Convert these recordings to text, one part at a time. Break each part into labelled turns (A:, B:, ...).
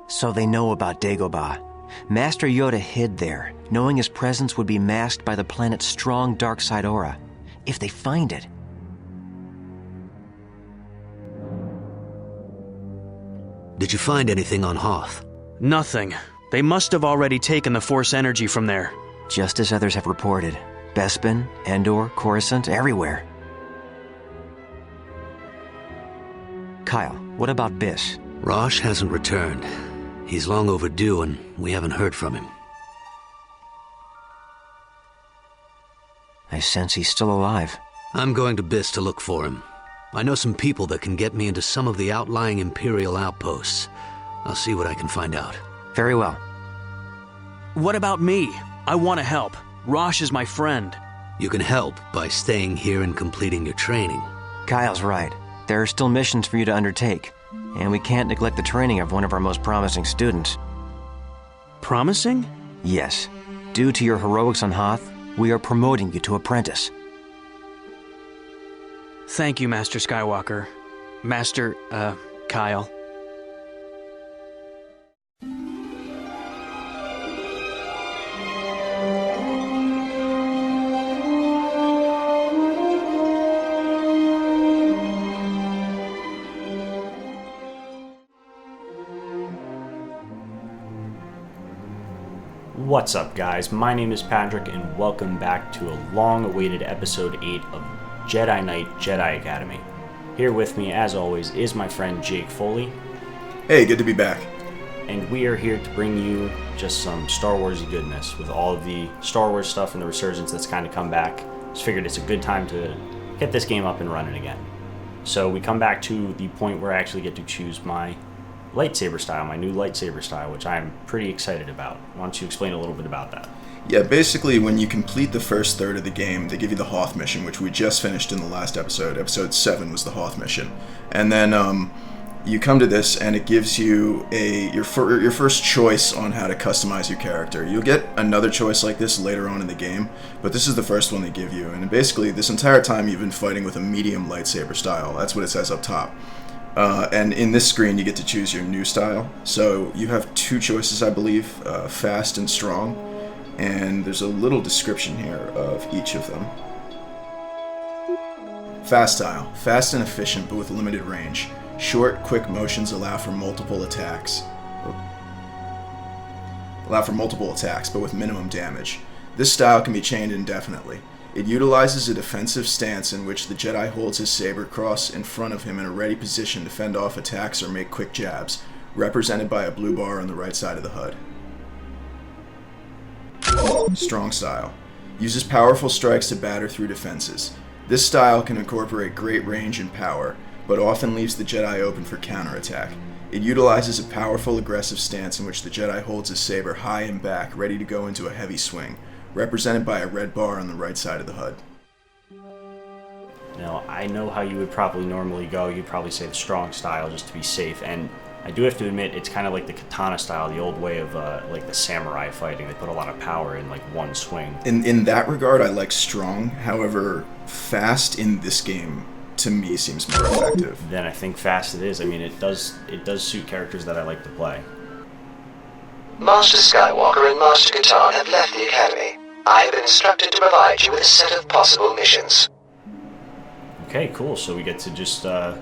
A: So they know about Dagobah. Master Yoda hid there, knowing his presence would be masked by the planet's strong dark side aura. If they find it...
B: Did you find anything on Hoth?
C: Nothing. They must have already taken the Force energy from there.
A: Just as others have reported. Bespin, Endor, Coruscant, everywhere. Kyle, what about Biss?
B: Rosh hasn't returned. He's long overdue and we haven't heard from him.
A: I sense he's still alive.
B: I'm going to Biss to look for him. I know some people that can get me into some of the outlying Imperial outposts. I'll see what I can find out.
A: Very well.
C: What about me? I want to help. Rosh is my friend.
B: You can help by staying here and completing your training.
A: Kyle's right. There are still missions for you to undertake, and we can't neglect the training of one of our most promising students.
C: Promising?
A: Yes. Due to your heroics on Hoth, we are promoting you to apprentice.
C: Thank you, Master Skywalker. Master, Kyle.
D: What's up, guys? My name is Patrick, and welcome back to a long-awaited episode 8 of Jedi Knight Jedi Academy. Here with me, as always, is my friend Jake Foley.
E: Hey, good to be back.
D: And we are here to bring you just some Star Wars-y goodness with all of the Star Wars stuff and the resurgence that's kind of come back. Just figured it's a good time to get this game up and running again. So we come back to the point where I actually get to choose my lightsaber style, my new lightsaber style, which I'm pretty excited about. Why don't you explain a little bit about that?
E: Yeah, basically when you complete the first third of the game, they give you the Hoth mission, which we just finished in the last episode. Episode 7 was the Hoth mission. And then you come to this and it gives you your first choice on how to customize your character. You'll get another choice like this later on in the game, but this is the first one they give you. And basically this entire time you've been fighting with a medium lightsaber style. That's what it says up top. And in this screen, you get to choose your new style. So you have two choices, I believe, fast and strong. And there's a little description here of each of them. Fast style. Fast and efficient, but with limited range. Short, quick motions allow for multiple attacks. But with minimum damage. This style can be chained indefinitely. It utilizes a defensive stance in which the Jedi holds his saber cross in front of him in a ready position to fend off attacks or make quick jabs, represented by a blue bar on the right side of the HUD. Strong style. Uses powerful strikes to batter through defenses. This style can incorporate great range and power, but often leaves the Jedi open for counterattack. It utilizes a powerful aggressive stance in which the Jedi holds his saber high and back, ready to go into a heavy swing, represented by a red bar on the right side of the HUD.
D: Now, I know how you would probably normally go. You'd probably say the strong style just to be safe, and I do have to admit, it's kind of like the katana style, the old way of like the samurai fighting. They put a lot of power in like one swing. In
E: that regard, I like strong. However, fast in this game, to me, seems more effective.
D: Then I think fast it is. I mean, it does suit characters that I like to play.
F: Master Skywalker and Master Katarn have left the Academy. I have been instructed to provide you with a set of possible missions.
D: Okay, cool. So we get to just kind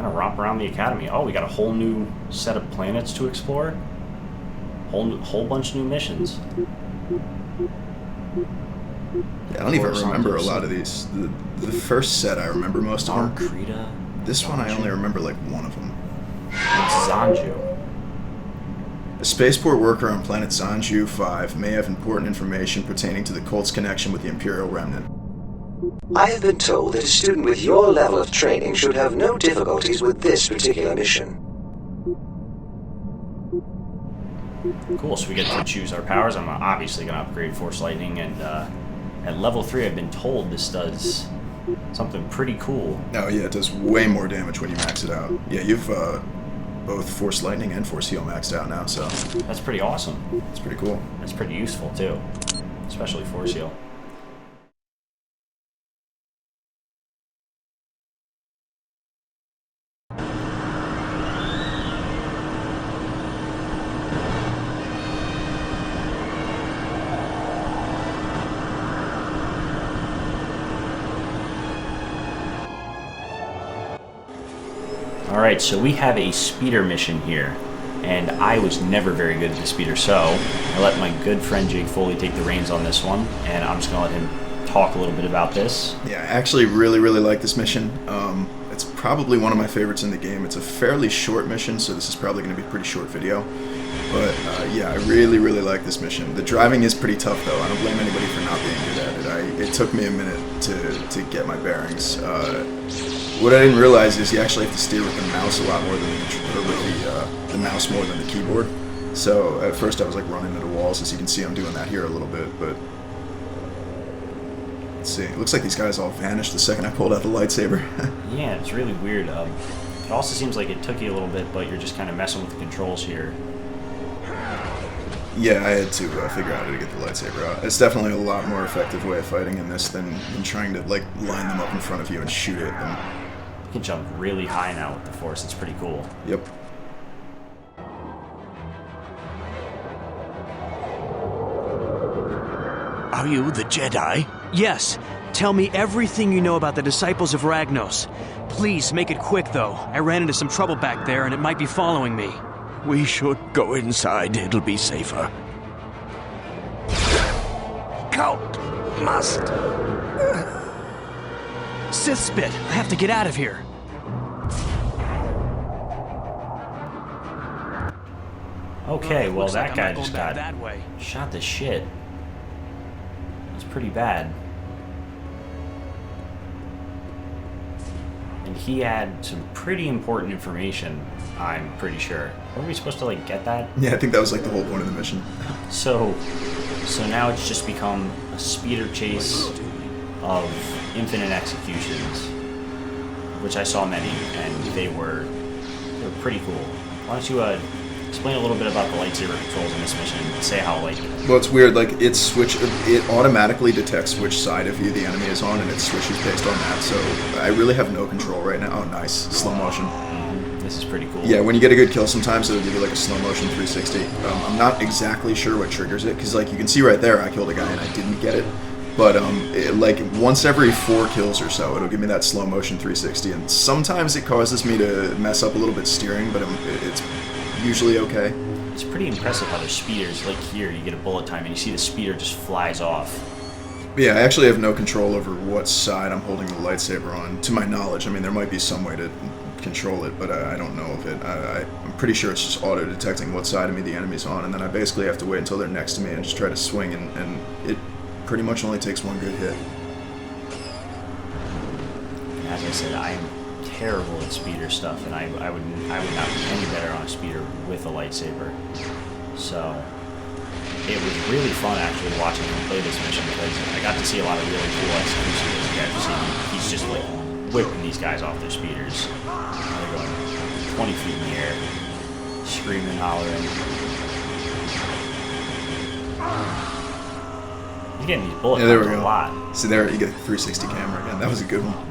D: of romp around the Academy. Oh, we got a whole new set of planets to explore. Whole bunch of new missions.
E: Yeah, I don't even remember a lot of these. The first set I remember most of them.
D: Krita.
E: This one I only remember like one of them.
D: It's Zonju.
E: A spaceport worker on planet Zonju V may have important information pertaining to the cult's connection with the Imperial Remnant.
F: I have been told that a student with your level of training should have no difficulties with this particular mission.
D: Cool, so we get to choose our powers. I'm obviously going to upgrade Force Lightning, and at level 3 I've been told this does something pretty cool.
E: Oh yeah, it does way more damage when you max it out. Yeah, you've both Force Lightning and Force Heal maxed out now, so...
D: That's pretty awesome.
E: It's pretty cool.
D: That's pretty useful, too. Especially Force Heal. Alright, so we have a speeder mission here, and I was never very good at the speeder, so I let my good friend Jake Foley take the reins on this one, and I'm just going to let him talk a little bit about this.
E: Yeah, I actually really like this mission. It's probably one of my favorites in the game. It's a fairly short mission, so this is probably going to be a pretty short video. But yeah, I really like this mission. The driving is pretty tough, though. I don't blame anybody for not being good at it. It took me a minute to get my bearings. What I didn't realize is you actually have to steer with the mouse a lot more than the mouse more than the keyboard. So at first I was like running into walls. As you can see, I'm doing that here a little bit, but let's see. It looks like these guys all vanished the second I pulled out the lightsaber.
D: Yeah, it's really weird. It also seems like it took you a little bit, but you're just kind of messing with the controls here.
E: Yeah, I had to figure out how to get the lightsaber out. It's definitely a lot more effective way of fighting in this than trying to like line them up in front of you and shoot at them.
D: You can jump really high now with the Force. It's pretty cool.
E: Yep.
C: Are you the Jedi? Yes. Tell me everything you know about the Disciples of Ragnos. Please make it quick, though. I ran into some trouble back there, and it might be following me.
G: We should go inside. It'll be safer. Cult must.
C: Sith spit. I have to get out of here.
D: Okay, well
C: Looks
D: that
C: like
D: guy
C: I'm not
D: just
C: going back
D: got
C: that way.
D: shot to shit. It's pretty bad. And he had some pretty important information, I'm pretty sure. Were we supposed to like get that?
E: Yeah, I think that was like the whole point of the mission.
D: So now it's just become a speeder chase of infinite executions, which I saw many, and they were pretty cool. Why don't you explain a little bit about the lightsaber controls in this mission and say how like...
E: Well, it's weird. Like it automatically detects which side of you the enemy is on, and it switches based on that. So I really have no control right now. Oh, nice, slow motion.
D: This is pretty cool.
E: Yeah, when you get a good kill, sometimes it'll give you like a slow motion 360. I'm not exactly sure what triggers it, because like you can see right there, I killed a guy and I didn't get it. But like once every 4 kills or so, it'll give me that slow motion 360, and sometimes it causes me to mess up a little bit steering, but it's usually okay.
D: It's pretty impressive how there's speeders. Like here, you get a bullet time and you see the speeder just flies off.
E: Yeah, I actually have no control over what side I'm holding the lightsaber on, to my knowledge. I mean, there might be some way to control it, but I don't know of it. I'm pretty sure it's just auto-detecting what side of me the enemy's on, and then I basically have to wait until they're next to me and just try to swing, and it pretty much only takes one good hit.
D: As I said, I'm terrible at speeder stuff, and I would not be any better on a speeder with a lightsaber. So it was really fun actually watching him play this mission, because I got to see a lot of really cool executions. As you guys have seen, he's just like whipping these guys off their speeders. They're going 20 feet in the air, screaming, hollering. He's getting these bullet times a lot.
E: See there, you get a 360 camera again. That was a good one.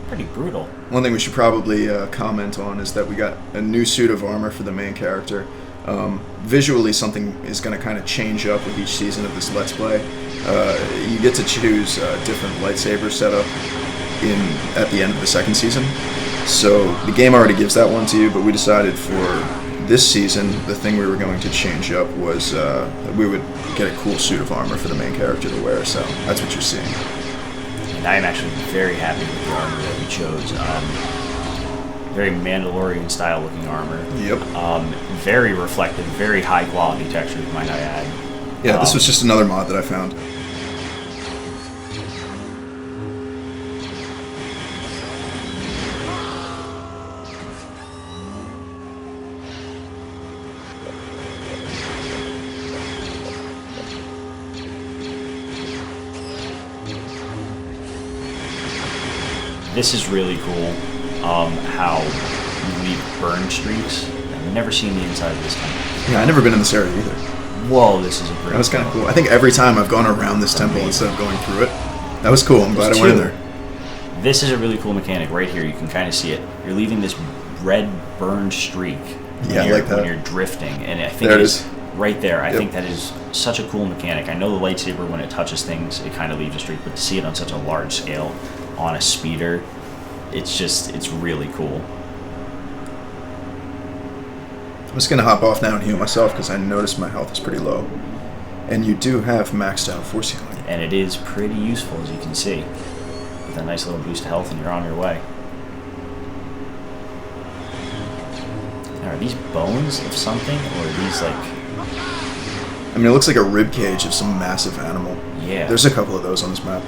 D: Pretty brutal.
E: One thing we should probably comment on is that we got a new suit of armor for the main character. Visually, something is going to kind of change up with each season of this Let's Play. You get to choose a different lightsaber setup at the end of the second season. So the game already gives that one to you, but we decided for this season, the thing we were going to change up was we would get a cool suit of armor for the main character to wear. So that's what you're seeing.
D: And I am actually very happy with the armor that we chose. Very Mandalorian style looking armor.
E: Yep.
D: Very reflective, very high quality textures, might I add.
E: Yeah, this was just another mod that I found.
D: This is really cool, how you leave burn streaks. I've never seen the inside of this temple.
E: Yeah, I've never been in this area either.
D: Whoa, this is a great
E: That was kind of cool. I think every time I've gone around this temple instead of going through it. That was cool. I'm glad I went in there.
D: This is a really cool mechanic right here. You can kind of see it. You're leaving this red burned streak when you're drifting. And I think
E: there it is.
D: Right there. I think that is such a cool mechanic. I know the lightsaber, when it touches things, it kind of leaves a streak. But to see it on such a large scale on a speeder, it's really cool.
E: I'm just going to hop off now and heal myself because I noticed my health is pretty low. And you do have maxed out force healing.
D: And it is pretty useful, as you can see. With a nice little boost of health, and you're on your way. Now, are these bones of something, or are these like...
E: I mean, it looks like a rib cage of some massive animal.
D: Yeah.
E: There's a couple of those on this map.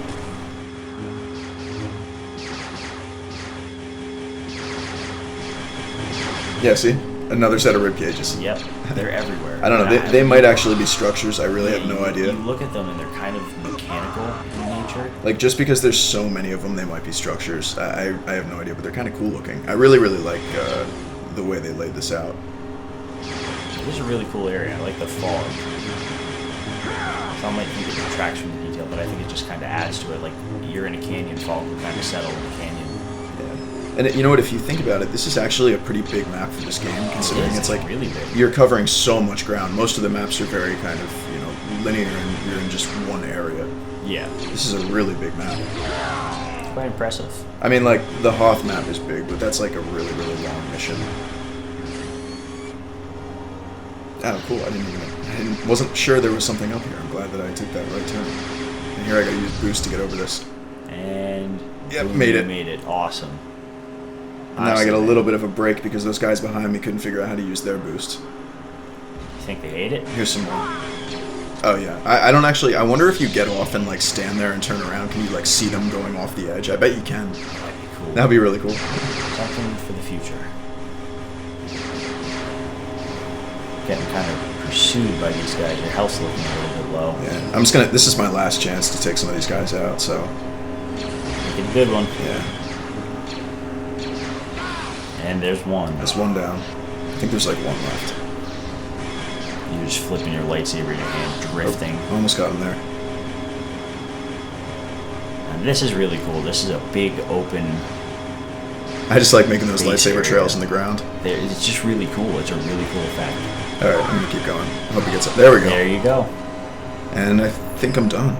E: Yeah, see? Another set of rib cages.
D: Yep, they're everywhere.
E: I don't know, they might actually be structures, I really have no idea.
D: You look at them and they're kind of mechanical in nature.
E: Like, just because there's so many of them, they might be structures. I have no idea, but they're kind of cool looking. I really, really like the way they laid this out.
D: It is a really cool area. I like the fog. Some might think it detracts from the detail, but I think it just kind of adds to it. Like, you're in a canyon, fog will kind of settle in the canyon.
E: And you know what, if you think about it, this is actually a pretty big map for this game, considering it's like
D: really big.
E: You're covering so much ground. Most of the maps are very kind of, you know, linear and you're in just one area.
D: Yeah.
E: This is a really big map.
D: It's quite impressive.
E: I mean, like, the Hoth map is big, but that's like a really, really long mission. Oh, cool. I wasn't sure there was something up here. I'm glad that I took that right turn. And here I gotta use boost to get over this.
D: And...
E: Yep, made it.
D: Made it. Awesome.
E: Now I get a little bit of a break because those guys behind me couldn't figure out how to use their boost.
D: You think they ate it?
E: Here's some more. Oh yeah, I don't actually. I wonder if you get off and like stand there and turn around, can you like see them going off the edge? I bet you can.
D: That'd be cool.
E: That'd be really cool.
D: Something for the future. Getting kind of pursued by these guys. Your health's looking a little bit low.
E: Yeah, I'm just gonna. This is my last chance to take some of these guys out. So.
D: Make it a good one.
E: Yeah.
D: And there's one.
E: There's one down. I think there's like one left.
D: You're just flipping your lightsaber in your hand, drifting.
E: Oh, almost got him there.
D: And this is really cool. This is a big open...
E: I just like making those lightsaber
D: area.
E: trails in the ground.
D: It's just really cool. It's a really cool effect.
E: Alright, I'm gonna keep going. I hope he gets up. There we go.
D: There you go.
E: And I think I'm done.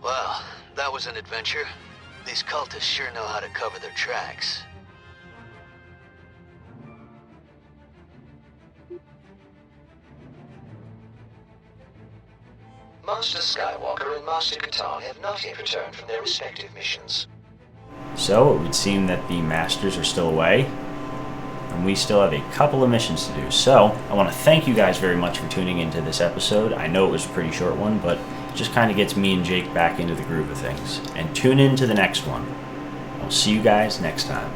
B: Well, that was an adventure. These cultists sure know how to cover their tracks.
F: Master Skywalker and Master Katarn have not yet returned from their respective missions.
D: So, it would seem that the Masters are still away, and we still have a couple of missions to do. So, I want to thank you guys very much for tuning into this episode. I know it was a pretty short one, but it just kind of gets me and Jake back into the groove of things. And tune in to the next one. I'll see you guys next time.